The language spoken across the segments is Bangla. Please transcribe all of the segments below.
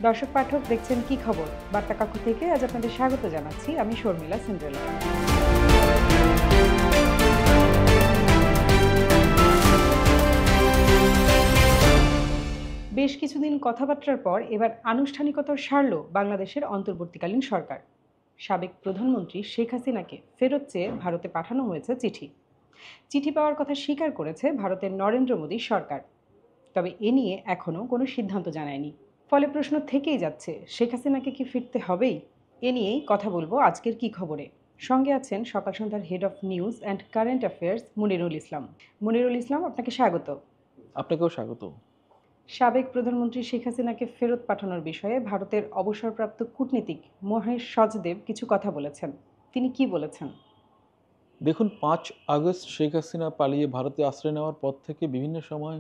দর্শক পাঠক দেখছেন কি খবর বার্তা কক্ষ থেকে আজ আপনাদের স্বাগত জানাচ্ছি আমি শর্মিলা সিন্ড্রেলা। বেশ কিছুদিন কথাবার্তার পর এবার আনুষ্ঠানিকতা সারল বাংলাদেশের অন্তর্বর্তীকালীন সরকার। সাবেক প্রধানমন্ত্রী শেখ হাসিনাকে ফেরত চেয়ে ভারতে পাঠানো হয়েছে চিঠি পাওয়ার কথা স্বীকার করেছে ভারতের নরেন্দ্র মোদী সরকার। তবে এ নিয়ে এখনও কোনো সিদ্ধান্ত জানায়নি। ফলে প্রশ্ন থেকেই যাচ্ছে, শেখ হাসিনাকে কি ফিরতে হবেই? এ নিয়েই কথা বলবো আজকের কি খবরে। সঙ্গে আছেন সকাল সন্ধ্যার head of news and current affairs Monirul Islam. Monirul Islam, আপনাকে স্বাগত। আপনাকেও স্বাগত। সাবেক প্রধানমন্ত্রী শেখ হাসিনাকে ফেরত পাঠানোর বিষয়ে ভারতের অবসরপ্রাপ্ত কূটনীতিক মহেশ সচদেব কিছু কথা বলেছেন। তিনি কি বলেছেন? দেখুন, 5 আগস্ট শেখ হাসিনা পালিয়ে ভারতে আশ্রয় নেওয়ার পর থেকে বিভিন্ন সময়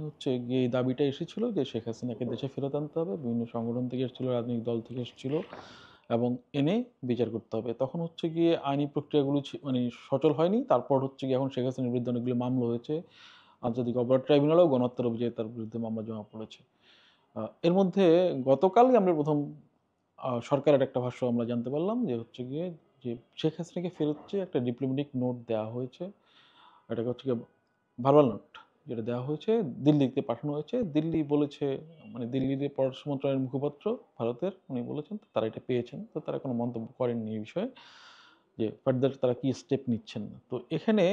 গিয়ে এই দাবিটা এসেছিল যে শেখ হাসিনাকে দেশে ফেরত আনতে হবে। বিভিন্ন সংগঠন থেকে এসেছিল, রাজনৈতিক দল থেকে এসেছিল এবং এনে বিচার করতে হবে। তখন গিয়ে আইনি প্রক্রিয়াগুলো মানে সচল হয়নি। তারপর গিয়ে এখন শেখ হাসিনার বিরুদ্ধে অনেকগুলো মামলা হয়েছে। আন্তর্জাতিক অপরাধ ট্রাইব্যুনালেও গণহত্যার অভিযোগে তার বিরুদ্ধে মামলা জমা পড়েছে। এর মধ্যে গতকালই আমরা প্রথম সরকারের একটা ভাষ্য আমরা জানতে পারলাম গিয়ে যে শেখ হাসিনাকে ফেরত চেয়ে একটা ডিপ্লোম্যাটিক নোট দেওয়া হয়েছে। এটাকে গিয়ে ভার্বাল নোট যেটা দেওয়া হয়েছে, দিল্লিতে পাঠানো হয়েছে। দিল্লি বলেছে, মানে দিল্লির পররাষ্ট্র মন্ত্রণালয়ের মুখপাত্র ভারতের, উনি বলেছেন তারা এটা পেয়েছেন। তো তারা কোনো মন্তব্য করেননি এই বিষয়ে যে ফার্দার তারা কি স্টেপ নিচ্ছেন। তো এখানে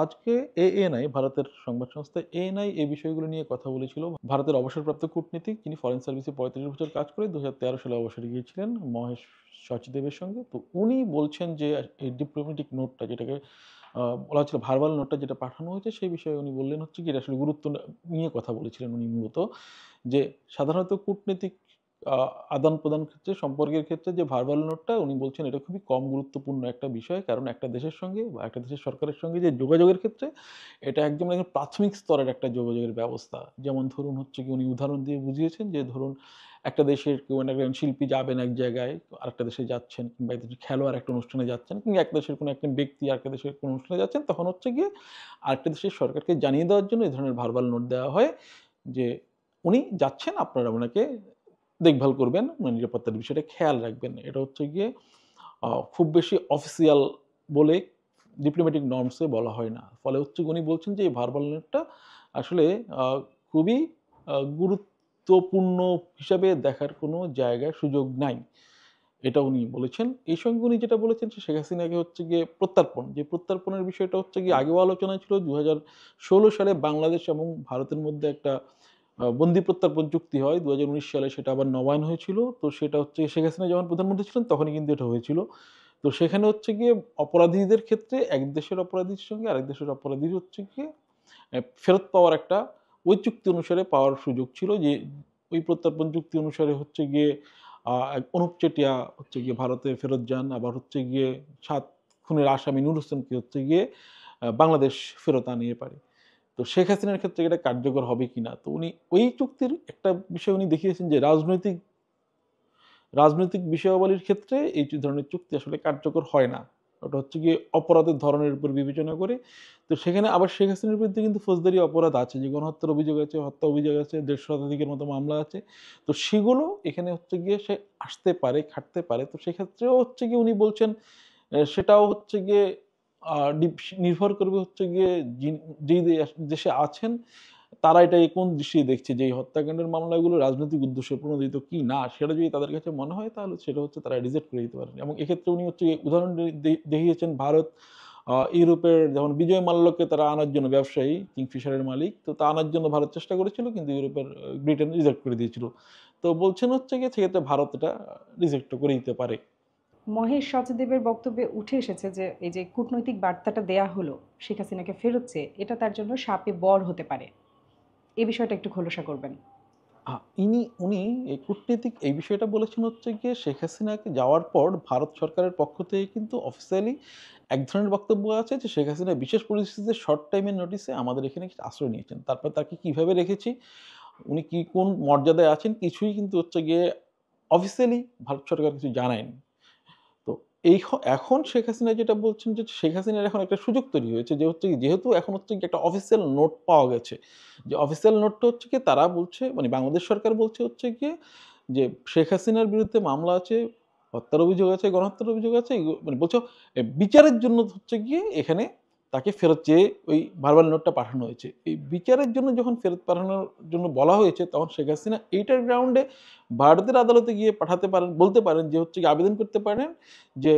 আজকে এএনআই, ভারতের সংবাদ সংস্থা এএনআই এই বিষয়গুলো নিয়ে কথা বলেছিল। ভারতের অবসরপ্রাপ্ত কূটনীতিক, যিনি ফরেন সার্ভিসে 35 বছর কাজ করে 2013 সালে অবসরে গিয়েছিলেন, মহেশ সচদেবের সঙ্গে। তো উনি বলছেন যে এই ডিপ্লোম্যাটিক নোটটা, যেটাকে বলা হচ্ছিল ভার্বাল নোটটা যেটা পাঠানো হয়েছে, সেই বিষয়ে উনি বললেন কি এটা আসলে গুরুত্ব নিয়ে কথা বলেছিলেন উনি মূলত। যে সাধারণত কূটনীতিক আদান প্রদান ক্ষেত্রে, সম্পর্কের ক্ষেত্রে যে ভার্বাল নোটটা, উনি বলছেন এটা খুবই কম গুরুত্বপূর্ণ একটা বিষয়। কারণ একটা দেশের সঙ্গে বা একটা দেশের সরকারের সঙ্গে যে যোগাযোগের ক্ষেত্রে এটা একদম প্রাথমিক স্তরের একটা যোগাযোগের ব্যবস্থা। যেমন ধরুন কি উনি উদাহরণ দিয়ে বুঝিয়েছেন যে ধরুন একটা দেশের কেউ একজন শিল্পী যাবেন এক জায়গায়, আরেকটা দেশে যাচ্ছেন, কিংবা এক দেশের খেলোয়াড় একটা অনুষ্ঠানে যাচ্ছেন, কিংবা এক দেশের কোনো একজন ব্যক্তি আরেকটা দেশের কোনো অনুষ্ঠানে যাচ্ছেন, তখন গিয়ে আরেকটা দেশের সরকারকে জানিয়ে দেওয়ার জন্য এই ধরনের ভার্বাল নোট দেওয়া হয় যে উনি যাচ্ছেন, আপনারা ওনাকে দেখভাল করবেন, নিরাপত্তার বিষয়টা খেয়াল রাখবেন। এটা গিয়ে খুব বেশি অফিসিয়াল বলে ডিপ্লোম্যাটিক নর্মসে বলা হয় না। ফলে উনি বলছেন যে এই ভার্বাল নোটটা আসলে খুবই গুরুত্বপূর্ণ হিসাবে দেখার কোনো জায়গায় সুযোগ নাই। এটা উনি বলেছেন। এই সঙ্গে উনি যেটা বলেছেন যে শেখ হাসিনাকে গিয়ে প্রত্যর্পণ, যে প্রত্যর্পণের বিষয়টা গিয়ে আগেও আলোচনায় ছিল। 2016 সালে বাংলাদেশ এবং ভারতের মধ্যে একটা বন্দি প্রত্যর্পণ চুক্তি হয়। 2019 সালে সেটা আবার নবায়ন হয়েছিল। তো সেটা শেখ হাসিনা যখন প্রধানমন্ত্রী ছিলেন তখনই কিন্তু এটা হয়েছিল। তো সেখানে গিয়ে অপরাধীদের ক্ষেত্রে এক দেশের অপরাধীর সঙ্গে আরেক দেশের অপরাধীর গিয়ে ফেরত পাওয়ার একটা, ওই চুক্তি অনুসারে পাওয়ার সুযোগ ছিল। যে ওই প্রত্যর্পণ চুক্তি অনুসারে গিয়ে অনুপ চেটিয়া গিয়ে ভারতে ফেরত যান। আবার গিয়ে 7 খুনের আসামি নূর হোসেনকে গিয়ে বাংলাদেশ ফেরত আনিয়ে পারে। তো শেখ হাসিনার ক্ষেত্রে এটা কার্যকর হবে কিনা। তো উনি ওই চুক্তির একটা বিষয় উনি দেখিয়েছেন যে রাজনৈতিক বিষয়াবলীর ক্ষেত্রে এই ধরনের চুক্তি আসলে কার্যকর হয় না। ওটা গিয়ে অপরাধের ধরনের উপর বিবেচনা করে। তো সেখানে আবার শেখ হাসিনার বিরুদ্ধে কিন্তু ফৌজদারি অপরাধ আছে, যে গণহত্যার অভিযোগ আছে, হত্যা অভিযোগ আছে, 150 শতাধিকের মতো মামলা আছে। তো সেগুলো এখানে গিয়ে সে আসতে পারে, খাটতে পারে। তো সেক্ষেত্রেও গিয়ে উনি বলছেন সেটাও গিয়ে নির্ভর করবে গিয়ে যেই দেশে আছেন তারা এটা কোন দৃষ্টিতে দেখছে, যে এই হত্যাকাণ্ডের মামলাগুলো রাজনৈতিক উদ্দেশ্যে প্রণোদিত কি না, সেটা যদি তাদের কাছে মনে হয় তাহলে সেটা তারা রিজেক্ট করে দিতে পারেন। এবং এক্ষেত্রে উনি উদাহরণ দেখিয়েছেন ভারত ইউরোপের যখন বিজয় মাল্যকে তারা আনার জন্য, ব্যবসায়ী কিংফিশারের মালিক, তো তা আনার জন্য ভারত চেষ্টা করেছিল, কিন্তু ইউরোপের ব্রিটেন রিজেক্ট করে দিয়েছিল। তো বলছেন গিয়ে সেক্ষেত্রে ভারত এটা রিজেক্ট করে দিতে পারে। মহেশ সচদেবের বক্তব্যে উঠে এসেছে যে এই যে কূটনৈতিক বার্তাটা দেয়া হলো শেখ হাসিনাকে ফেরত চেয়ে, এটা তার জন্য শাপে বর হতে পারে। এই বিষয়টা একটু খোলসা করবেন। উনি এই কূটনীতিক এই বিষয়টা বলেছেন গিয়ে শেখ হাসিনাকে যাওয়ার পর ভারত সরকারের পক্ষ থেকে কিন্তু অফিসিয়ালি এক ধরনের বক্তব্য আছে যে শেখ হাসিনা বিশেষ পরিস্থিতিতে শর্ট টাইমের নোটিসে আমাদের এখানে আশ্রয় নিয়েছেন। তারপর তাকে কিভাবে রেখেছি, উনি কি কোন মর্যাদায় আছেন, কিছুই কিন্তু গিয়ে অফিসিয়ালি ভারত সরকার কিছু জানায়নি। তো এখন শেখ হাসিনা যেটা বলছেন যে শেখ হাসিনার এখন একটা সুযোগ তৈরি হয়েছে যে যেহেতু এখন কি একটা অফিসিয়াল নোট পাওয়া গেছে, যে অফিসিয়াল নোটটা কি তারা বলছে, মানে বাংলাদেশ সরকার বলছে গিয়ে যে শেখ হাসিনার বিরুদ্ধে মামলা আছে, হত্যার অভিযোগ আছে, গণহত্যার অভিযোগ আছে, মানে বলছো বিচারের জন্য হচ্ছে গিয়ে এখানে তাকে ফেরত চেয়ে ওই ভার্বাল নোটটা পাঠানো হয়েছে। এই বিচারের জন্য যখন ফেরত পাঠানোর জন্য বলা হয়েছে, তখন শেখ হাসিনা এইটার গ্রাউন্ডে ভারতের আদালতে গিয়ে পাঠাতে পারেন, বলতে পারেন যে হচ্ছে গিয়ে আবেদন করতে পারেন যে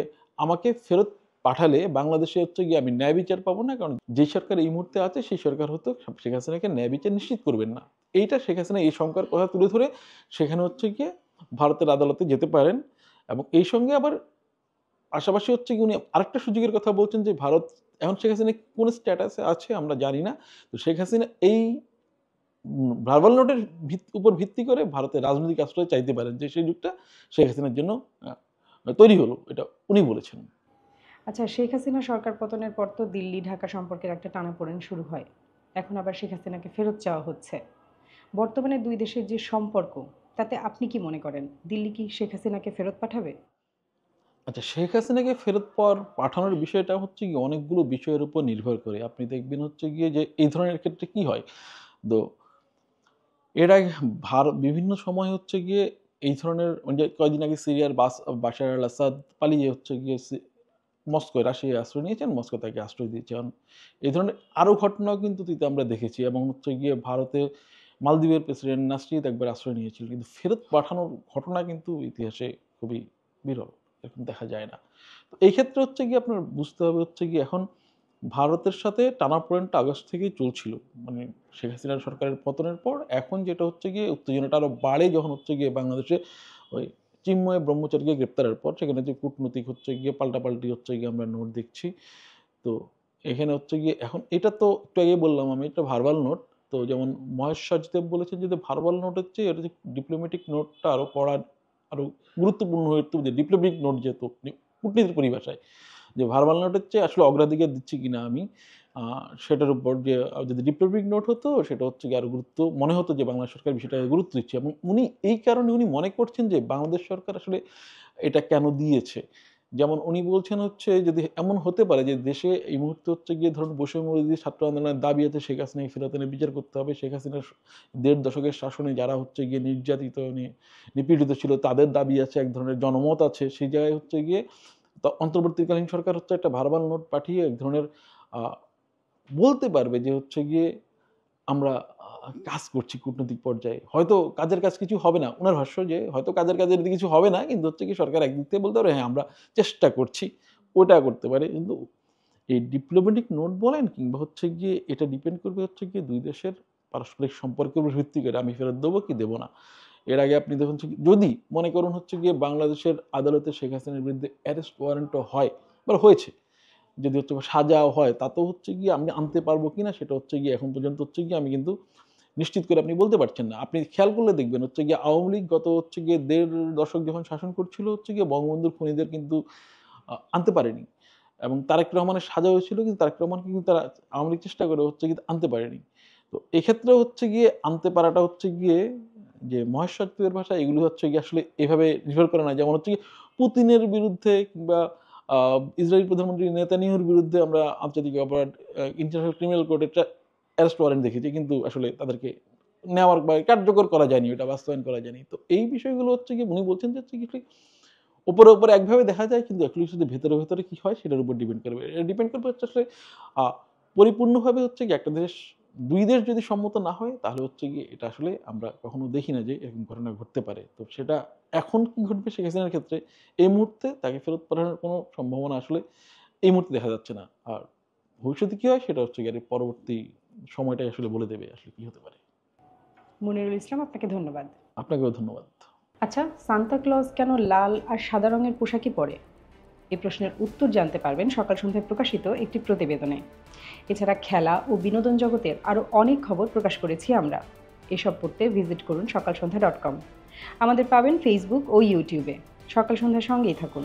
আমাকে ফেরত পাঠালে বাংলাদেশে হচ্ছে গিয়ে আমি ন্যায় বিচার পাবো না, কারণ যে সরকার এই মুহূর্তে আছে সেই সরকার হয়তো শেখ হাসিনাকে ন্যায় বিচার নিশ্চিত করবেন না। এইটা শেখ হাসিনা এই শঙ্কার কথা তুলে ধরে সেখানে হচ্ছে গিয়ে ভারতের আদালতে যেতে পারেন। এবং এই সঙ্গে আবার পাশাপাশি হচ্ছে কি উনি আরেকটা সুযোগের কথা বলছেন যে ভারত এখন শেখ হাসিনা কোন স্ট্যাটাসে আছে আমরা জানি না। তো শেখ হাসিনা এই ভার্বাল নোটের উপর ভিত্তি করে ভারতের রাজনৈতিক আশ্রয় চাইতে পারেন, যে সেই যুগটা শেখ হাসিনার জন্য তৈরি হলো, এটা উনি বলেছেন। আচ্ছা, শেখ হাসিনা সরকার পতনের পর তো দিল্লি ঢাকা সম্পর্কের একটা টানাপোড়েন শুরু হয়, এখন আবার শেখ হাসিনাকে ফেরত চাওয়া হচ্ছে। বর্তমানে দুই দেশের যে সম্পর্ক, তাতে আপনি কি মনে করেন দিল্লি কি শেখ হাসিনাকে ফেরত পাঠাবে? আচ্ছা, শেখ হাসিনাকে ফেরত পাঠানোর বিষয়টা হচ্ছে গিয়ে অনেকগুলো বিষয়ের উপর নির্ভর করে। আপনি দেখবেন হচ্ছে গিয়ে যে এই ধরনের ক্ষেত্রে কি হয়, তো এর আগে বিভিন্ন সময় হচ্ছে গিয়ে এই ধরনের, যে কয়েকদিন আগে সিরিয়ার বাশার আল আসাদ পালিয়ে হচ্ছে গিয়ে মস্কোয় রাশিয়ায় আশ্রয় নিয়েছেন, মস্কো তাকে আশ্রয় দিয়েছেন। এই ধরনের আরও ঘটনাও কিন্তু আমরা দেখেছি। এবং হচ্ছে গিয়ে ভারতে মালদ্বীপের প্রেসিডেন্ট নাসরিদ একবার আশ্রয় নিয়েছিল, কিন্তু ফেরত পাঠানোর ঘটনা কিন্তু ইতিহাসে খুবই বিরল, এরকম দেখা যায় না। তো এই ক্ষেত্রে হচ্ছে গিয়ে আপনার বুঝতে হবে হচ্ছে গিয়ে এখন ভারতের সাথে টানাপোড়েনটা আগস্ট থেকেই চলছিল, মানে শেখ হাসিনার সরকারের পতনের পর এখন যেটা হচ্ছে গিয়ে উত্তেজনাটা আরও বাড়ে যখন হচ্ছে গিয়ে বাংলাদেশে ওই চিন্ময় ব্রহ্মচারীকে গ্রেপ্তারের পর সেখানে যে কূটনৈতিক হচ্ছে গিয়ে পাল্টাপাল্টি হচ্ছে গিয়ে আমরা নোট দেখছি। তো এখানে হচ্ছে গিয়ে এখন এটা তো একটু আগে বললাম আমি, এটা ভার্বাল নোট। তো যেমন মহেশ সচদেব বলেছেন যে ভার্বাল নোট হচ্ছে এটা যে ডিপ্লোম্যাটিক নোটটা আরও কড়া, আরও গুরুত্বপূর্ণ হয়ে উঠতে, যে ডিপ্লোম্যাটিক নোট যেহেতু কূটনীতির পরিভাষায়, যে ভার্বাল নোটের চেয়ে আসলে অগ্রাধিকার দিচ্ছি কিনা আমি সেটার উপর, যে যদি ডিপ্লোম্যাটিক নোট হতো সেটা হচ্ছে কি আরও গুরুত্ব মনে হতো যে বাংলাদেশ সরকার বিষয়টাকে গুরুত্ব দিচ্ছে। এবং উনি এই কারণে উনি মনে করছেন যে বাংলাদেশ সরকার আসলে এটা কেন দিয়েছে। যেমন উনি বলছেন হচ্ছে যদি এমন হতে পারে যে দেশে এই মুহূর্তে হচ্ছে গিয়ে ধরুন বৈষম্যবিরোধী ছাত্র আন্দোলনের দাবি আছে, শেখ হাসিনাকে ফেরত এনে বিচার করতে হবে, শেখ হাসিনার ১.৫ দশকের শাসনে যারা হচ্ছে গিয়ে নির্যাতিত নিপীড়িত ছিল তাদের দাবি আছে, এক ধরনের জনমত আছে, সেই জায়গায় হচ্ছে গিয়ে অন্তর্বর্তীকালীন সরকার হচ্ছে একটা ভার্বাল নোট পাঠিয়ে এক ধরনের বলতে পারবে যে হচ্ছে গিয়ে আমরা কাজ করছি কূটনৈতিক পর্যায়ে, হয়তো কাজের কাজ কিছু হবে না, ওনার ভাষ্য যে হয়তো কাজের কিছু হবে না, কিন্তু হচ্ছে কি সরকার একদিক থেকে বলতে পারে হ্যাঁ আমরা চেষ্টা করছি, ওটা করতে পারে। কিন্তু এই ডিপ্লোম্যাটিক নোট বলেন কিংবা হচ্ছে গিয়ে এটা ডিপেন্ড করবে হচ্ছে গিয়ে দুই দেশের পারস্পরিক সম্পর্কের উপর ভিত্তি করে আমি ফেরত দেবো কি দেবো না। এর আগে আপনি দেখুন যদি মনে করুন হচ্ছে গিয়ে বাংলাদেশের আদালতে শেখ হাসিনার বিরুদ্ধে অ্যারেস্ট ওয়ারেন্টও হয় বা হয়েছে, যদি হচ্ছে সাজাও হয়, তাতেও হচ্ছে গিয়ে আমি আনতে পারবো কিনা সেটা হচ্ছে গিয়ে এখন পর্যন্ত হচ্ছে গিয়ে আমি কিন্তু নিশ্চিত করে আপনি বলতে পারছেন না। আপনি খেয়াল করলে দেখবেন হচ্ছে গিয়ে আওয়ামী লীগ গত হচ্ছে গিয়ে ১.৫ দশক যখন শাসন করছিল হচ্ছে গিয়ে বঙ্গবন্ধুর খুনিদের কিন্তু আনতে পারেনি। এবং তারেক রহমানের সাজা হয়েছিল, কিন্তু তারেক রহমানকে কিন্তু তারা আওয়ামী লীগ চেষ্টা করে হচ্ছে কিন্তু আনতে পারেনি। তো এক্ষেত্রে হচ্ছে গিয়ে আনতে পারাটা হচ্ছে গিয়ে যে মহেশ সচিবের ভাষা, এগুলো হচ্ছে গিয়ে আসলে এভাবে নির্ভর করে না। যেমন হচ্ছে গিয়ে পুতিনের বিরুদ্ধে কিংবা ইসরায়েল প্রধানমন্ত্রী নেতানিয়াহুর বিরুদ্ধে আমরা আন্তর্জাতিক অপরাধ ইন্টারন্যাশনাল ক্রিমিনাল কোর্টে একটা অ্যারেস্ট ওয়ারেন্ট দেখেছি, কিন্তু আসলে তাদেরকে নেওয়ার বা কার্যকর করা যায়নি, ওটা বাস্তবায়ন করা যায়নি। তো এই বিষয়গুলো হচ্ছে গিয়ে উনি বলছেন যে হচ্ছে কি উপরে একভাবে দেখা যায়, কিন্তু অ্যাকচুয়ালি শুধু ভেতরে কি হয় সেটার উপর ডিপেন্ড করবে। এটা ডিপেন্ড করবে হচ্ছে আসলে পরিপূর্ণভাবে হচ্ছে গিয়ে একটা দেশ, দুই দেশ যদি সম্মত না হয় তাহলে হচ্ছে গিয়ে এটা আসলে আমরা কখনো দেখি না যে এরকম ঘটনা ঘটতে পারে। তো সেটা এখন কি ঘটবে শেখ হাসিনার ক্ষেত্রে, এই মুহূর্তে তাকে ফেরত পাঠানোর কোনো সম্ভাবনা আসলে এই মুহূর্তে দেখা যাচ্ছে না। আর ভবিষ্যতে কি হয় সেটা হচ্ছে গিয়ে পরবর্তী সময়টাই আসলে বলে দেবে আসলে কি হতে পারে। মনিরুল ইসলাম, আপনাকে ধন্যবাদ। আপনাকেও ধন্যবাদ। আচ্ছা, সান্তা ক্লজ কেন লাল আর সাদা রঙের পোশাকই পরে? এই প্রশ্নের উত্তর জানতে পারবেন সকাল সন্ধ্যায় প্রকাশিত একটি প্রতিবেদনে। এছাড়া খেলা ও বিনোদন জগতের আরও অনেক খবর প্রকাশ করেছি আমরা। এসব পড়তে ভিজিট করুন সকালসন্ধ্যা.com। আমাদের পাবেন ফেসবুক ও ইউটিউবে। সকাল সন্ধ্যার সঙ্গেই থাকুন।